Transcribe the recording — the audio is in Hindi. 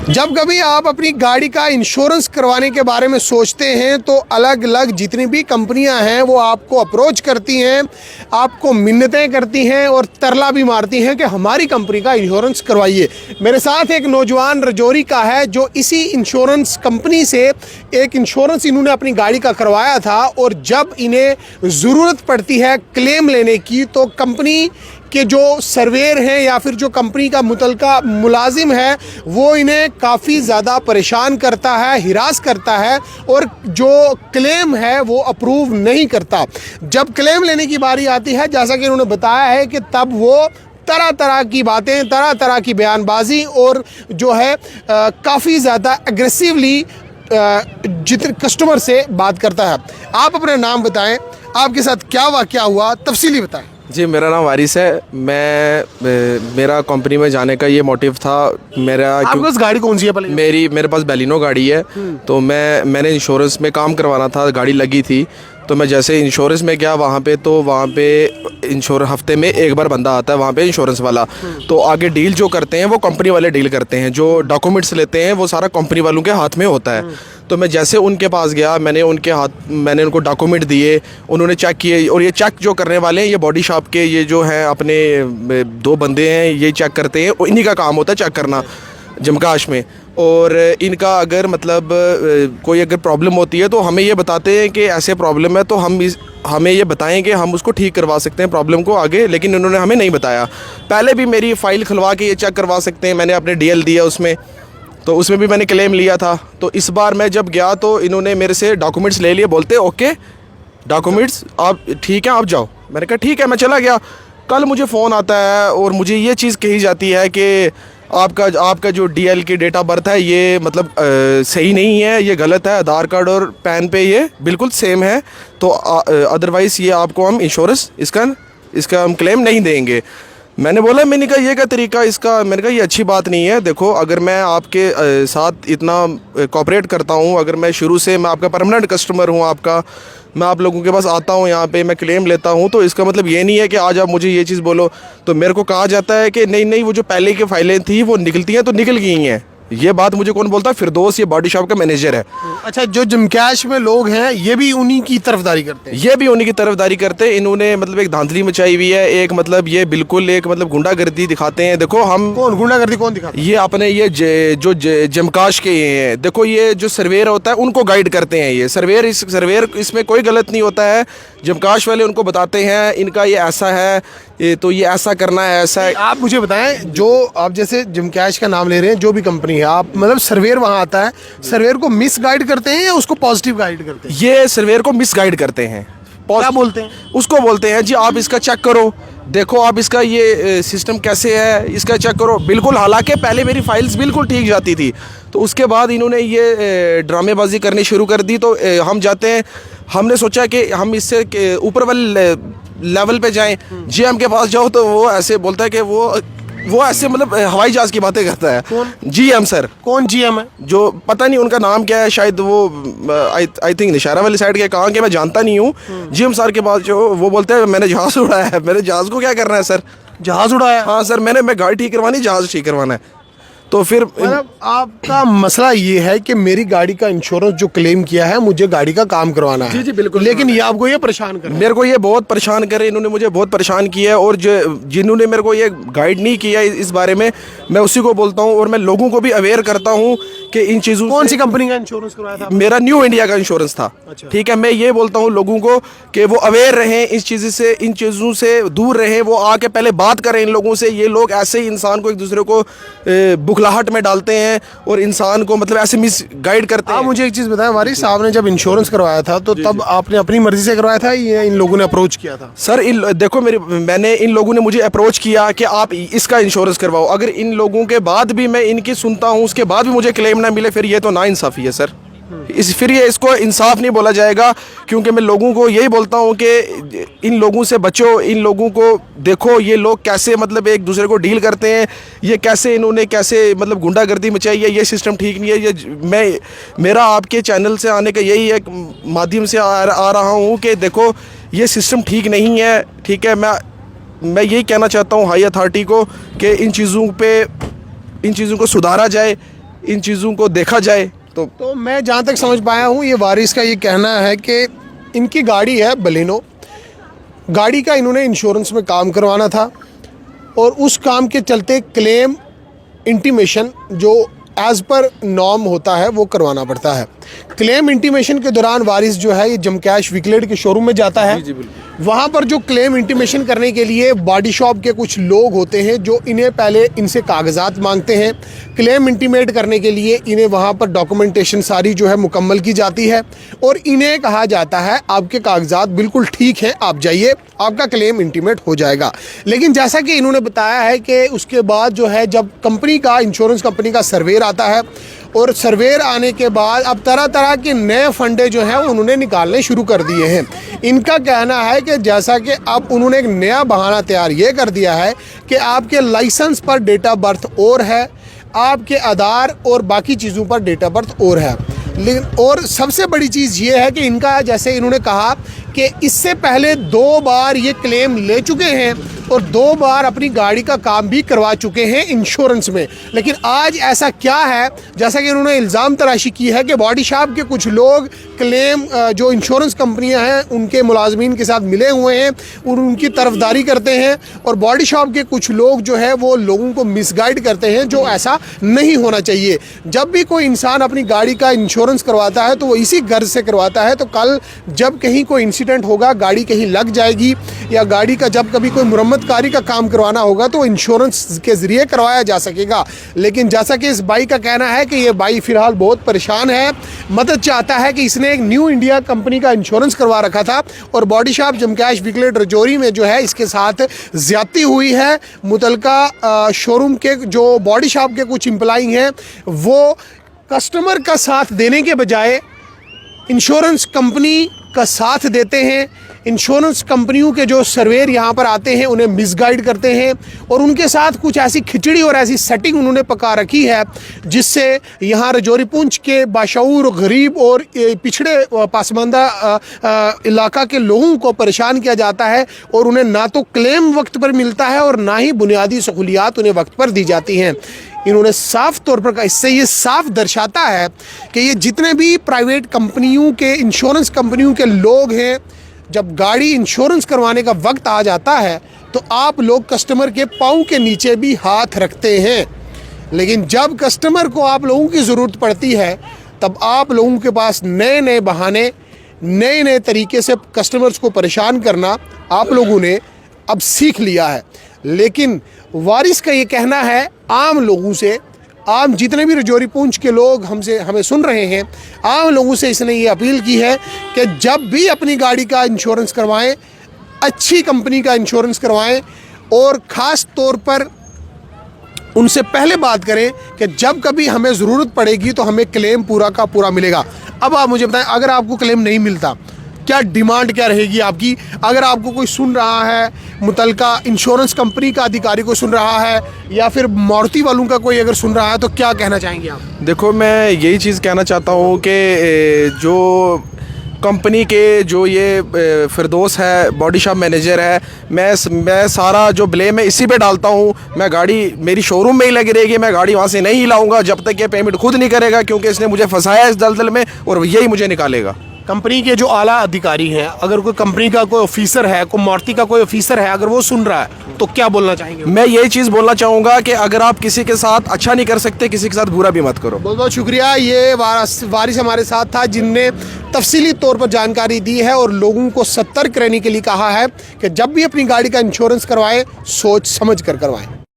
जब कभी आप अपनी गाड़ी का इंश्योरेंस करवाने के बारे में सोचते हैं तो अलग अलग जितनी भी कंपनियां हैं वो आपको अप्रोच करती हैं, आपको मिन्नतें करती हैं और तरला भी मारती हैं कि हमारी कंपनी का इंश्योरेंस करवाइए। मेरे साथ एक नौजवान रजौरी का है जो इसी इंश्योरेंस कंपनी से एक इंश्योरेंस इन्होंने अपनी गाड़ी का करवाया था और जब इन्हें ज़रूरत पड़ती है क्लेम लेने की तो कंपनी कि जो सर्वेयर हैं या फिर जो कंपनी का मुतलका मुलाजिम है वो इन्हें काफ़ी ज़्यादा परेशान करता है, हिरास करता है और जो क्लेम है वो अप्रूव नहीं करता। जब क्लेम लेने की बारी आती है, जैसा कि उन्होंने बताया है कि तब वो तरह तरह की बातें, तरह तरह की बयानबाजी और जो है काफ़ी ज़्यादा एग्रेसिवली जितने कस्टमर से बात करता है। आप अपना नाम बताएं, आपके साथ क्या वाक़या हुआ, तफसीली बताएं। जी, मेरा नाम वारिस है। मेरा कंपनी में जाने का ये मोटिव था। आपके पास गाड़ी कौन सी है पहले? मेरे पास बैलिनो गाड़ी है। तो मैंने इंश्योरेंस में काम करवाना था, गाड़ी लगी थी। तो मैं जैसे इंश्योरेंस में गया वहाँ पे इंश्योरेंस हफ्ते में एक बार बंदा आता है वहाँ पे इंश्योरेंस वाला। तो आगे डील जो करते हैं वो कंपनी वाले डील करते हैं, जो डॉक्यूमेंट्स लेते हैं वो सारा कंपनी वालों के हाथ में होता है। तो मैं जैसे उनके पास गया, मैंने उनको डॉक्यूमेंट दिए, उन्होंने चेक किए। और ये चेक जो करने वाले हैं ये बॉडी शॉप के ये जो हैं अपने दो बंदे हैं, ये चेक करते हैं। इन्हीं का काम होता है चेक करना जमकाश में। और इनका अगर मतलब कोई अगर प्रॉब्लम होती है तो हमें ये बताते हैं कि ऐसे प्रॉब्लम है, तो हमें ये बताएं कि हम उसको ठीक करवा सकते हैं प्रॉब्लम को आगे। लेकिन इन्होंने हमें नहीं बताया। पहले भी मेरी फ़ाइल खुलवा के ये चेक करवा सकते हैं, मैंने अपने DL दिया उसमें, तो उसमें भी मैंने क्लेम लिया था। तो इस बार मैं जब गया तो इन्होंने मेरे से डॉक्यूमेंट्स ले लिए, बोलते ओके डॉक्यूमेंट्स आप ठीक है, आप जाओ। मैंने कहा ठीक है, मैं चला गया। कल मुझे फ़ोन आता है और मुझे ये चीज़ कही जाती है कि आपका जो DL की डेट ऑफ बर्थ है ये मतलब सही नहीं है, ये गलत है। आधार कार्ड और पैन पे ये बिल्कुल सेम है, तो अदरवाइज़ ये आपको हम इंश्योरेंस इसका हम क्लेम नहीं देंगे। मैंने कहा ये क्या तरीका इसका। मैंने कहा ये अच्छी बात नहीं है। देखो, अगर मैं आपके साथ इतना कोऑपरेट करता हूँ, अगर मैं शुरू से मैं आपका परमानेंट कस्टमर हूँ आपका, मैं आप लोगों के पास आता हूँ, यहाँ पे मैं क्लेम लेता हूँ, तो इसका मतलब ये नहीं है कि आज आप मुझे ये चीज़ बोलो। तो मेरे को कहा जाता है कि नहीं वो जो पहले की फाइलें थी वो निकलती हैं तो निकल गई हैं। ये बात मुझे कौन बोलता है? फिरदौस, ये बॉडी शॉप का मैनेजर है। अच्छा, जो जमकैश में लोग हैं ये भी उन्हीं की तरफदारी करते हैं? ये भी उन्हीं की तरफदारी करते हैं। इन्होंने मतलब एक धांधली मचाई हुई है, एक मतलब ये बिल्कुल एक मतलब गुंडागर्दी दिखाते हैं। देखो हम कौन गुंडागर्दी कौन दिखाते हैं? ये अपने ये जो जमकाश के ये हैं, देखो ये जो सर्वेयर होता है उनको गाइड करते हैं। ये सर्वेयर इसमें कोई गलत नहीं होता है। जमकाश वाले उनको बताते हैं इनका ये ऐसा है, ये तो ये ऐसा करना है, ऐसा है। आप मुझे बताएं, जो आप जैसे जमकैश का नाम ले रहे हैं, जो भी कंपनी है, आप मतलब सर्वेयर वहाँ आता है, सर्वेयर को मिस गाइड करते हैं या उसको पॉजिटिव गाइड करते हैं? ये सर्वेयर को मिस गाइड करते हैं। क्या बोलते हैं? उसको बोलते हैं जी आप इसका चेक करो, देखो आप इसका ये सिस्टम कैसे है, इसका चेक करो। बिल्कुल, हालांकि पहले मेरी फाइल्स बिल्कुल ठीक जाती थी, तो उसके बाद इन्होंने ये ड्रामेबाजी करनी शुरू कर दी। तो हम जाते हैं, हमने सोचा कि हम इससे ऊपर वाले लेवल पे जाएं। GM के पास जाओ तो वो ऐसे बोलता है कि वो ऐसे मतलब हवाई जहाज की बातें करता है। कौन? GM sir. कौन GM है? जो पता नहीं उनका नाम क्या है, शायद वो आई थिंक निशारा वाली साइड के, कहाँ के मैं जानता नहीं हूँ। GM सर के पास जो वो बोलते हैं मैंने जहाज़ उड़ाया है। मेरे जहाज़ को क्या करना है सर? जहाज उड़ाया? हाँ सर, मैं गाड़ी ठीक करवानी, जहाज़ ठीक करवाना है। तो फिर मतलब आपका मसला ये है कि मेरी गाड़ी का इंश्योरेंस जो क्लेम किया है, मुझे गाड़ी का काम करवाना है। जी बिल्कुल। लेकिन ये आपको ये परेशान कर रहा है। मेरे को ये बहुत परेशान करे, इन्होंने मुझे बहुत परेशान किया है। और जिन्होंने मेरे को ये गाइड नहीं किया इस बारे में, मैं उसी को बोलता हूँ और मैं लोगों को भी अवेयर करता हूँ कि इन चीज़ों। कौन सी कंपनी का इंश्योरेंस करवाया था? मेरा न्यू इंडिया का इंश्योरेंस था। अच्छा। ठीक है, मैं ये बोलता हूँ लोगों को कि वो अवेयर रहें इन चीज़ों से दूर रहें। वो आके पहले बात करें इन लोगों से। ये लोग ऐसे ही इंसान को एक दूसरे को बुखलाहट में डालते हैं और इंसान को मतलब ऐसे मिस गाइड करते हैं। आप मुझे एक चीज़ बताएं, हमारी साहब ने जब इंश्योरेंस करवाया था तो तब आपने अपनी मर्जी से करवाया था या इन लोगों ने अप्रोच किया था? सर देखो मैंने इन लोगों ने मुझे अप्रोच किया कि आप इसका इंश्योरेंस करवाओ। अगर इन लोगों के बाद भी मैं इनकी सुनता हूँ, उसके बाद भी मुझे क्लेम ना मिले, फिर ये तो नाइंसाफ़ी है सर। फिर ये इसको इंसाफ नहीं बोला जाएगा। क्योंकि मैं लोगों को यही बोलता हूँ कि इन लोगों से बचो, इन लोगों को देखो ये लोग कैसे मतलब एक दूसरे को डील करते हैं, ये कैसे इन्होंने कैसे मतलब गुंडागर्दी मचाई है। ये सिस्टम ठीक नहीं है। ये मेरा आपके चैनल से आने का यही एक माध्यम से आ रहा हूँ कि देखो ये सिस्टम ठीक नहीं है। ठीक है, मैं यही कहना चाहता हूँ हाई अथॉरिटी को कि इन चीज़ों को सुधारा जाए। इन चीज़ों को देखा जाए तो मैं जहाँ तक समझ पाया हूँ, ये वारिस का ये कहना है कि इनकी गाड़ी है बलेनो, गाड़ी का इन्होंने इंश्योरेंस में काम करवाना था और उस काम के चलते क्लेम इंटीमेशन जो एज़ पर नॉर्म होता है वो करवाना पड़ता है। क्लेम इंटीमेशन के दौरान वारिस जो है ये जमकैश विकलेट के शोरूम में जाता है। वहाँ पर जो क्लेम इंटीमेशन करने के लिए बॉडी शॉप के कुछ लोग होते हैं जो इन्हें पहले इनसे कागजात मांगते हैं। क्लेम इंटीमेट करने के लिए इन्हें वहाँ पर डॉक्यूमेंटेशन सारी जो है मुकम्मल की जाती है और इन्हें कहा जाता है आपके कागजात बिल्कुल ठीक हैं, आप जाइए, आपका क्लेम इंटीमेट हो जाएगा। लेकिन जैसा कि इन्होंने बताया है कि उसके बाद जो है जब कंपनी का, इंश्योरेंस कंपनी का सर्वेयर आता है और सर्वेयर आने के बाद अब तरह तरह के नए फंडे जो हैं वो उन्होंने निकालने शुरू कर दिए हैं। इनका कहना है कि जैसा कि अब उन्होंने एक नया बहाना तैयार ये कर दिया है कि आपके लाइसेंस पर डेट ऑफ बर्थ और है, आपके आधार और बाकी चीज़ों पर डेट ऑफ बर्थ और है। लेकिन और सबसे बड़ी चीज़ ये है कि इनका, जैसे इन्होंने कहा कि इससे पहले 2 बार ये क्लेम ले चुके हैं और 2 बार अपनी गाड़ी का काम भी करवा चुके हैं इंश्योरेंस में। लेकिन आज ऐसा क्या है, जैसा कि उन्होंने इल्ज़ाम तराशी की है कि बॉडी शॉप के कुछ लोग क्लेम जो इंश्योरेंस कंपनियां हैं उनके मुलाजमीन के साथ मिले हुए हैं और उनकी तरफदारी करते हैं और बॉडी शॉप के कुछ लोग जो है वो लोगों को मिसगाइड करते हैं, जो ऐसा नहीं होना चाहिए। जब भी कोई इंसान अपनी गाड़ी का इंश्योरेंस करवाता है तो वो इसी गर्ज से करवाता है, तो कल जब कहीं कोई इंसिडेंट होगा, गाड़ी कहीं लग जाएगी या गाड़ी का जब कभी कोई मुरम्मतकारी का काम करवाना होगा तो इंश्योरेंस के ज़रिए करवाया जा सकेगा। लेकिन जैसा कि इस भाई का कहना है कि ये भाई फ़िलहाल बहुत परेशान है, मदद चाहता है कि इसने एक न्यू इंडिया कंपनी का इंश्योरेंस करवा रखा था और बॉडी शॉप जमकैश विकलेट रजौरी में जो है इसके साथ ज़्यादती हुई है। मुतलका शोरूम के जो बॉडी शॉप के कुछ एम्प्लॉई हैं वो कस्टमर का साथ देने के बजाय इंश्योरेंस कंपनी का साथ देते हैं। इंश्योरेंस कंपनियों के जो सर्वेयर यहाँ पर आते हैं उन्हें मिसगाइड करते हैं और उनके साथ कुछ ऐसी खिचड़ी और ऐसी सेटिंग उन्होंने पका रखी है जिससे यहाँ रजौरी पुंछ के बाशऊर, गरीब और पिछड़े पासमानदा इलाका के लोगों को परेशान किया जाता है और उन्हें ना तो क्लेम वक्त पर मिलता है और ना ही बुनियादी सहूलियात उन्हें वक्त पर दी जाती हैं। इन्होंने साफ तौर पर कहा, इससे ये साफ दर्शाता है कि ये जितने भी प्राइवेट कंपनियों के, इंश्योरेंस कंपनियों के लोग हैं, जब गाड़ी इंश्योरेंस करवाने का वक्त आ जाता है तो आप लोग कस्टमर के पाँव के नीचे भी हाथ रखते हैं। लेकिन जब कस्टमर को आप लोगों की ज़रूरत पड़ती है तब आप लोगों के पास नए नए बहाने, नए नए तरीके से कस्टमर्स को परेशान करना आप लोगों ने अब सीख लिया है। लेकिन वारिस का ये कहना है आम लोगों से, आम जितने भी रजौरी पुंछ के लोग हमें सुन रहे हैं, आम लोगों से इसने ये अपील की है कि जब भी अपनी गाड़ी का इंश्योरेंस करवाएं, अच्छी कंपनी का इंश्योरेंस करवाएं और ख़ास तौर पर उनसे पहले बात करें कि जब कभी हमें ज़रूरत पड़ेगी तो हमें क्लेम पूरा का पूरा मिलेगा। अब आप मुझे बताएं, अगर आपको क्लेम नहीं मिलता क्या डिमांड क्या रहेगी आपकी? अगर आपको कोई सुन रहा है, मुतलका इंश्योरेंस कंपनी का अधिकारी को सुन रहा है या फिर मारुति वालों का कोई अगर सुन रहा है तो क्या कहना चाहेंगे आप? देखो, मैं यही चीज़ कहना चाहता हूँ कि जो कंपनी के जो ये फिरदौस है, बॉडी शॉप मैनेजर है, मैं सारा जो ब्लेम है इसी पे डालता हूँ। मैं गाड़ी मेरी शोरूम में ही लगी रहेगी, मैं गाड़ी वहाँ से नहीं लाऊंगा जब तक ये पेमेंट खुद नहीं करेगा, क्योंकि इसने मुझे फंसाया इस दलदल में और यही मुझे निकालेगा। कंपनी के जो आला अधिकारी हैं, अगर कोई कंपनी का कोई ऑफिसर है, कोई मारुति का कोई ऑफिसर है, अगर वो सुन रहा है तो क्या बोलना चाहेंगे? मैं यही चीज़ बोलना चाहूँगा कि अगर आप किसी के साथ अच्छा नहीं कर सकते, किसी के साथ बुरा भी मत करो। बहुत बहुत शुक्रिया। ये वारिस हमारे साथ था जिनने तफसीली तौर पर जानकारी दी है और लोगों को सतर्क रहने के लिए कहा है कि जब भी अपनी गाड़ी का इंश्योरेंस करवाएं सोच समझ कर करवाएं।